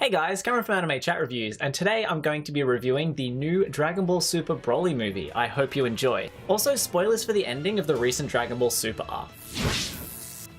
Hey guys, Cameron from Anime Chat Reviews, and today I'm going to be reviewing the new Dragon Ball Super Broly movie. I hope you enjoy. Also, spoilers for the ending of the recent Dragon Ball Super arc.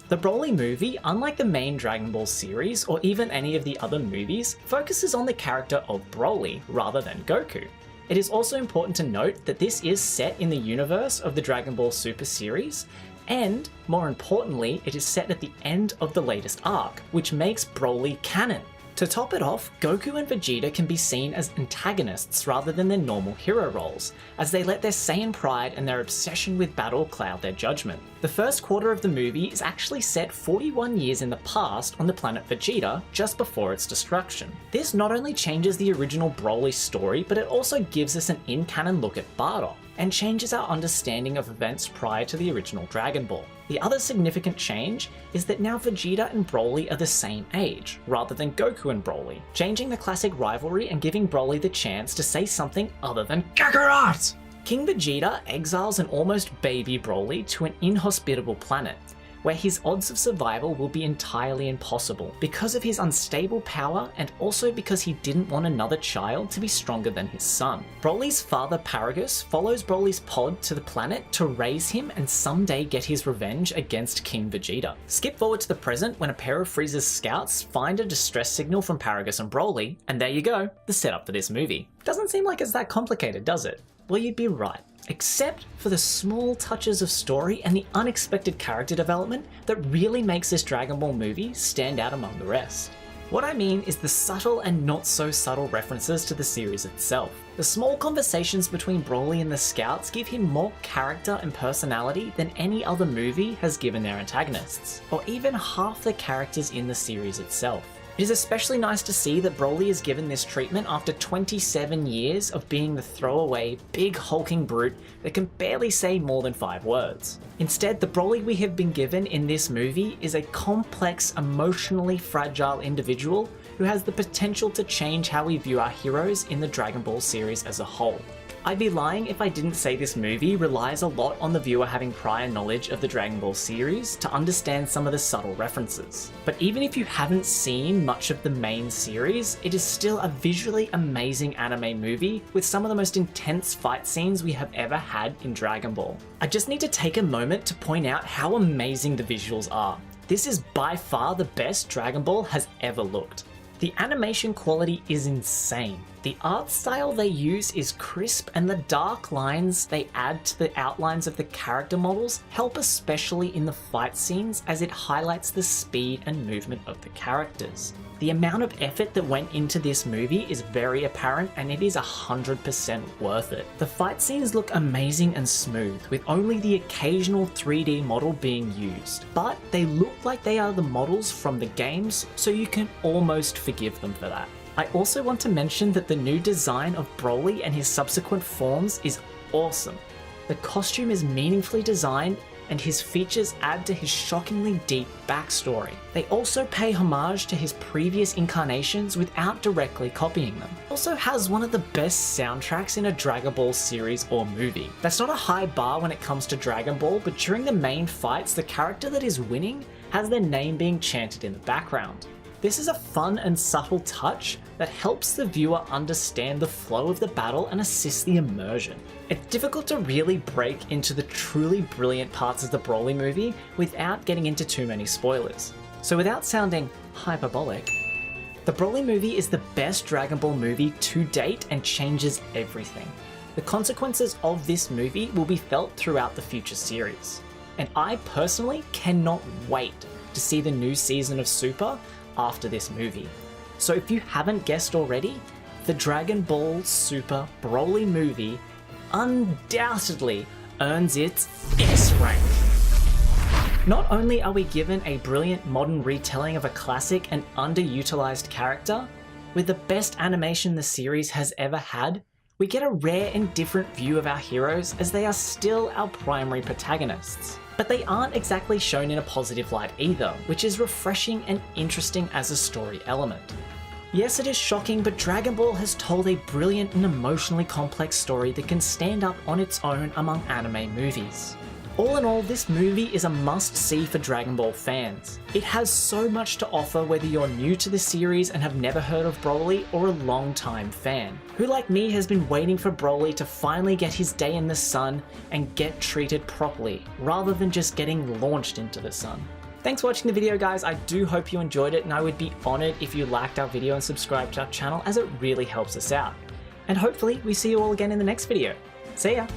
The Broly movie, unlike the main Dragon Ball series or even any of the other movies, focuses on the character of Broly rather than Goku. It is also important to note that this is set in the universe of the Dragon Ball Super series, and more importantly, it is set at the end of the latest arc, which makes Broly canon. To top it off, Goku and Vegeta can be seen as antagonists rather than their normal hero roles, as they let their Saiyan pride and their obsession with battle cloud their judgment. The first quarter of the movie is actually set 41 years in the past on the planet Vegeta, just before its destruction. This not only changes the original Broly story, but it also gives us an in-canon look at Bardock, and changes our understanding of events prior to the original Dragon Ball. The other significant change is that now Vegeta and Broly are the same age, rather than Goku and Broly, changing the classic rivalry and giving Broly the chance to say something other than Kakarot! King Vegeta exiles an almost baby Broly to an inhospitable planet, where his odds of survival will be entirely impossible because of his unstable power and also because he didn't want another child to be stronger than his son. Broly's father Paragus follows Broly's pod to the planet to raise him and someday get his revenge against King Vegeta. Skip forward to the present when a pair of Frieza's scouts find a distress signal from Paragus and Broly, and there you go, the setup for this movie. Doesn't seem like it's that complicated, does it? Well, you'd be right. Except for the small touches of story and the unexpected character development that really makes this Dragon Ball movie stand out among the rest. What I mean is the subtle and not so subtle references to the series itself. The small conversations between Broly and the Scouts give him more character and personality than any other movie has given their antagonists, or even half the characters in the series itself. It is especially nice to see that Broly is given this treatment after 27 years of being the throwaway, big hulking brute that can barely say more than 5 words. Instead, the Broly we have been given in this movie is a complex, emotionally fragile individual who has the potential to change how we view our heroes in the Dragon Ball series as a whole. I'd be lying if I didn't say this movie relies a lot on the viewer having prior knowledge of the Dragon Ball series to understand some of the subtle references. But even if you haven't seen much of the main series, it is still a visually amazing anime movie with some of the most intense fight scenes we have ever had in Dragon Ball. I just need to take a moment to point out how amazing the visuals are. This is by far the best Dragon Ball has ever looked. The animation quality is insane. The art style they use is crisp, and the dark lines they add to the outlines of the character models help especially in the fight scenes, as it highlights the speed and movement of the characters. The amount of effort that went into this movie is very apparent, and it is 100% worth it. The fight scenes look amazing and smooth, with only the occasional 3D model being used, but they look like they are the models from the games, so you can almost forgive them for that. I also want to mention that the new design of Broly and his subsequent forms is awesome. The costume is meaningfully designed, and his features add to his shockingly deep backstory. They also pay homage to his previous incarnations without directly copying them. It also has one of the best soundtracks in a Dragon Ball series or movie. That's not a high bar when it comes to Dragon Ball, but during the main fights, the character that is winning has their name being chanted in the background. This is a fun and subtle touch that helps the viewer understand the flow of the battle and assists the immersion. It's difficult to really break into the truly brilliant parts of the Broly movie without getting into too many spoilers. So without sounding hyperbolic, the Broly movie is the best Dragon Ball movie to date and changes everything. The consequences of this movie will be felt throughout the future series. And I personally cannot wait to see the new season of Super after this movie. So if you haven't guessed already, the Dragon Ball Super Broly movie undoubtedly earns its S rank. Not only are we given a brilliant modern retelling of a classic and underutilized character, with the best animation the series has ever had, we get a rare and different view of our heroes as they are still our primary protagonists. But they aren't exactly shown in a positive light either, which is refreshing and interesting as a story element. Yes, it is shocking, but Dragon Ball has told a brilliant and emotionally complex story that can stand up on its own among anime movies. All in all, this movie is a must-see for Dragon Ball fans. It has so much to offer whether you're new to the series and have never heard of Broly, or a long-time fan, who like me has been waiting for Broly to finally get his day in the sun and get treated properly, rather than just getting launched into the sun. Thanks for watching the video, guys. I do hope you enjoyed it, and I would be honoured if you liked our video and subscribed to our channel, as it really helps us out. And hopefully we see you all again in the next video. See ya!